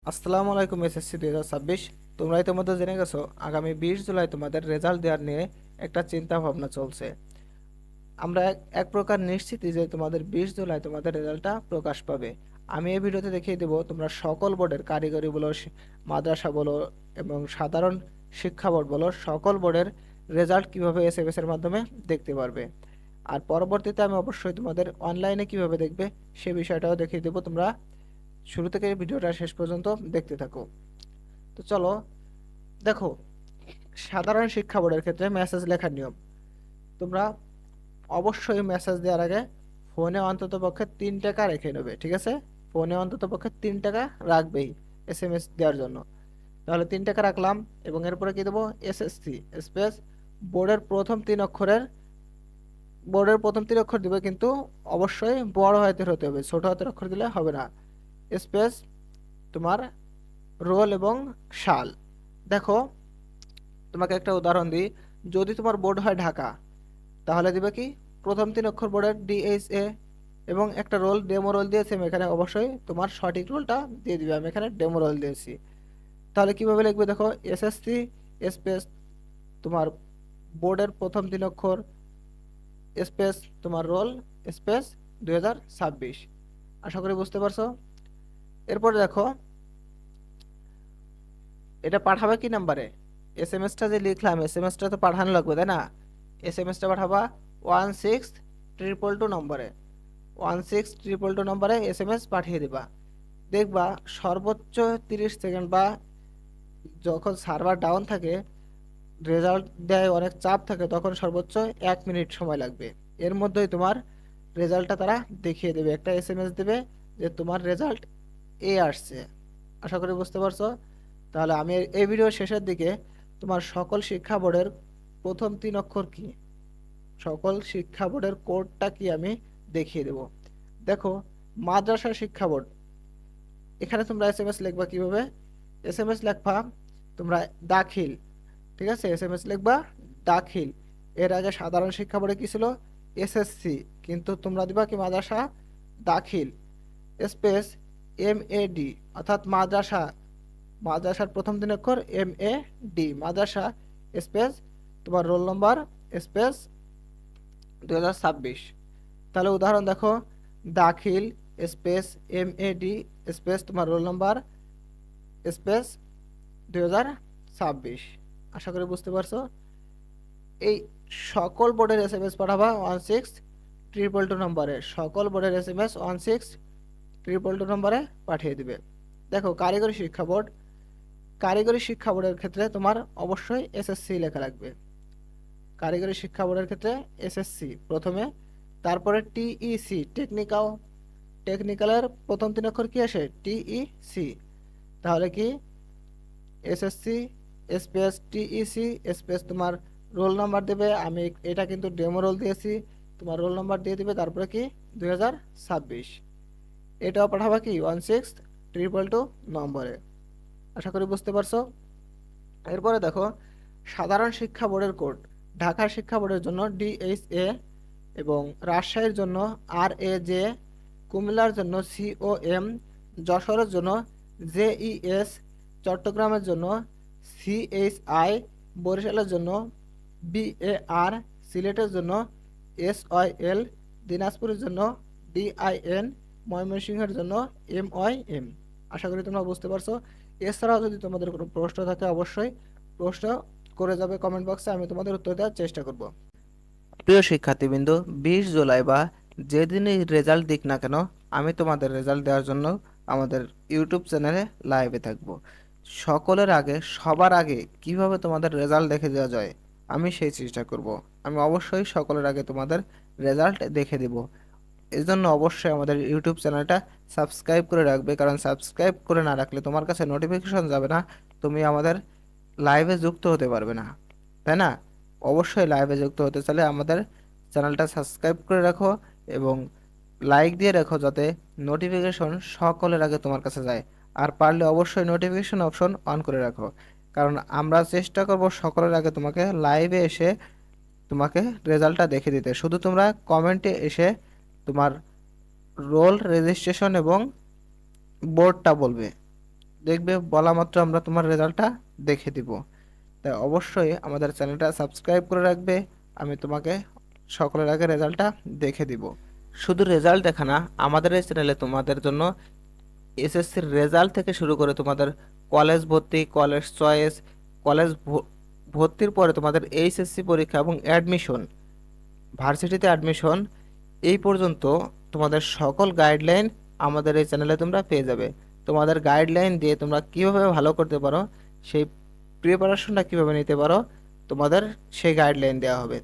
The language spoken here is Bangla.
আসসালামু আলাইকুম এসএসসি 2026। তোমরা ইতিমধ্যে জেনে গেছো আগামী 20 জুলাই তোমাদের রেজাল্ট দেওয়ার নিয়ে একটা চিন্তা ভাবনা চলছে। আমরা এক প্রকার নিশ্চিত যে তোমাদের 20 জুলাই তোমাদের রেজাল্টটা প্রকাশ পাবে। আমি এই ভিডিওতে দেখিয়ে দেবো তোমরা সকল বোর্ডের কারিগরি বলো, মাদ্রাসা বলো এবং সাধারণ শিক্ষা বোর্ড বলো, সকল বোর্ডের রেজাল্ট কিভাবে এসএমএস এর মাধ্যমে দেখতে পারবে। আর পরবর্তীতে আমি অবশ্যই তোমাদের অনলাইনে কিভাবে দেখবে সে বিষয়টাও দেখিয়ে দেবো। তোমরা শুরু থেকে ভিডিওটা শেষ পর্যন্ত দেখতে থাকো। তো চলো দেখো, সাধারণ শিক্ষা বোর্ডের ক্ষেত্রে মেসেজ লেখার নিয়ম। তোমরা অবশ্যই মেসেজ দেওয়ার আগে ফোনে অন্তত পক্ষে 3 টাকা রেখে নেবে, ঠিক আছে? ফোনে অন্তত পক্ষে 3 টাকা রাখবেই এসএমএস দেওয়ার জন্য। তাহলে 3 টাকা রাখলাম এবং এরপরে কি দেবো, এসএসসি স্পেস বোর্ডের প্রথম 3 অক্ষরের, বোর্ডের প্রথম 3 অক্ষর দিবে, কিন্তু অবশ্যই বড় হাতের হতে হবে, ছোট হাতের অক্ষর দিলে হবে না। স্পেস তোমার রোল এবং সাল। দেখো, তোমাকে একটা উদাহরণ দিই। যদি তোমার বোর্ড হয় ঢাকা, তাহলে দিবে কি, প্রথম 3 অক্ষর বোর্ডের DHA এবং একটা রোল, ডেমো রোল দিয়েছে, আমি এখানে অবশ্যই তোমার সঠিক রোলটা দিয়ে দিবে, আমি এখানে ডেমো রোল দিয়েছি। তাহলে কিভাবে লিখবে দেখো, এসএসসি স্পেস তোমার বোর্ডের প্রথম 3 অক্ষর স্পেস তোমার রোল স্পেস 2026। আশা করি বুঝতে পারছো। এরপরে দেখো, এটা পাঠাবে কি নাম্বারে? এসএমএসটা যে লিখলাম, এসএমএসটা তো পাঠানো লাগবে, তাই না? এসএমএসটা পাঠাবা 16222 নম্বরে, 16222 নম্বরে এসএমএস পাঠিয়ে দিবা। দেখবা সর্বোচ্চ 30 সেকেন্ড, বা যখন সার্ভার ডাউন থাকে, রেজাল্ট দেয় অনেক চাপ থাকে, তখন সর্বোচ্চ 1 মিনিট সময় লাগবে। এর মধ্যেই তোমার রেজাল্টটা তারা দেখিয়ে দেবে, একটা এসএমএস দেবে যে তোমার রেজাল্ট আসছে। আশা করি বুঝতে পারছো। তাহলে আমি এই ভিডিওর শেষের দিকে তোমার সকল শিক্ষা বোর্ডের প্রথম 3 অক্ষর কি, সকল শিক্ষা বোর্ডের কোডটা কি আমি দেখিয়ে দেব। দেখো, মাদ্রাসা শিক্ষা বোর্ড, এখানে তোমরা এসএমএস লিখবা কিভাবে? এসএমএস লিখবা তোমরা দাখিল, ঠিক আছে? এসএমএস লিখবা দাখিল। এর আগে সাধারণ শিক্ষা বোর্ডে কি ছিল? এসএসসি, কিন্তু তোমরা দিবা কি, মাদ্রাসা দাখিল স্পেস MAD, অর্থাৎ মাদ্রাসা, মাদ্রাসার প্রথম 3 অক্ষর MAD, মাদ্রাসা স্পেস তোমার রোল নম্বর স্পেস 2026। তাহলে উদাহরণ দেখো, দাখিল স্পেস MAD স্পেস তোমার রোল নম্বর স্পেস 2026। আশা করি বুঝতে পারছো। এই সকল বোর্ডের এসএমএস পাঠাবা 16222 নম্বরে, সকল বোর্ডের এসএমএস 16222 নম্বরে পাঠিয়ে দিবে। দেখো, কারিগরি শিক্ষা বোর্ড, কারিগরি শিক্ষা বোর্ডের ক্ষেত্রে তোমার অবশ্যই এসএসসি লেখা লাগবে। কারিগরি শিক্ষা বোর্ডের ক্ষেত্রে এসএসসি প্রথমে, তারপরে TEC টেকনিক্যাল, টেকনিক্যালের প্রথম 3 অক্ষর কি আসে? TEC। তাহলে কি, এসএসসি স্পেস TEC স্পেস তোমার রোল নাম্বার দেবে, আমি এটা কিন্তু ডেমো রোল দিয়েছি, তোমার রোল নাম্বার দিয়ে দিবে, তারপরে কি 2026। এটাও পাঠাবা কি 16222 নম্বরে। আশা করি বুঝতে পারছো। এরপরে দেখো, সাধারণ শিক্ষা বোর্ডের কোড, ঢাকা শিক্ষা বোর্ডের জন্য DHA এবং রাজশাহীর জন্য RAJ, কুমিল্লার জন্য COM, যশোরের জন্য JES, চট্টগ্রামের জন্য CHI, বরিশালের জন্য BAR, সিলেটের জন্য SYL, দিনাজপুরের জন্য DIN, ময়মনসিংহের জন্য MYM। আশা করি তোমরা বুঝতে পারছো। এছাড়াও যদি তোমাদের কোনো প্রশ্ন থাকে, অবশ্যই প্রশ্ন করে যাবে কমেন্ট বক্সে, আমি তোমাদের উত্তর দেওয়ার চেষ্টা করব। প্রিয় শিক্ষার্থীবৃন্দ, 20 জুলাই বা যেদিনই রেজাল্ট দিক না কেন, আমি তোমাদের রেজাল্ট দেওয়ার জন্য আমাদের ইউটিউব চ্যানেলে লাইভে থাকব। সকলের আগে, সবার আগে কিভাবে তোমাদের রেজাল্ট দেখে দেওয়া যায়, আমি সেই চেষ্টা করব। আমি অবশ্যই সকলের আগে তোমাদের রেজাল্ট দেখে দেব। এর জন্য অবশ্যই আমাদের ইউটিউব চ্যানেলটা সাবস্ক্রাইব করে রাখবে, কারণ সাবস্ক্রাইব করে না রাখলে তোমার কাছে নোটিফিকেশন যাবে না, তুমি আমাদের লাইভে যুক্ত হতে পারবে না, তাই না? অবশ্যই লাইভে যুক্ত হতে চাইলে আমাদের চ্যানেলটা সাবস্ক্রাইব করে রাখো এবং লাইক দিয়ে রাখো, যাতে নোটিফিকেশন সকলের আগে তোমার কাছে যায়। আর পারলে অবশ্যই নোটিফিকেশন অপশন অন করে রাখো, কারণ আমরা চেষ্টা করব সকলের আগে তোমাকে লাইভে এসে তোমাকে রেজাল্টটা দেখে দিতে। শুধু তোমরা কমেন্টে এসে তোমার রোল রেজিস্ট্রেশন এবং বোর্ডটা বলবে, দেখবে বলা মাত্র আমরা তোমার রেজাল্টটা দেখে দিব। তাই অবশ্যই আমাদের চ্যানেলটা সাবস্ক্রাইব করে রাখবে। আমি তোমাকে সকলের আগে রেজাল্টটা দেখে দিব। শুধু রেজাল্ট দেখা না, আমাদের এই চ্যানেলে তোমাদের জন্য এসএসসির রেজাল্ট থেকে শুরু করে তোমাদের কলেজ ভর্তি, কলেজ চয়েস, কলেজ ভর্তির পরে তোমাদের এইচএসসি পরীক্ষা এবং অ্যাডমিশন, ভার্সিটিতে অ্যাডমিশন, এই পর্যন্ত তোমাদের সকল গাইডলাইন আমাদের এই চ্যানেলে তোমরা পেয়ে যাবে। তোমাদের গাইডলাইন দিয়ে তোমরা কিভাবে ভালো করতে পারো, সেই প্রিপারেশনটা কিভাবে নিতে পারো, তোমাদের সেই গাইডলাইন দেওয়া হবে।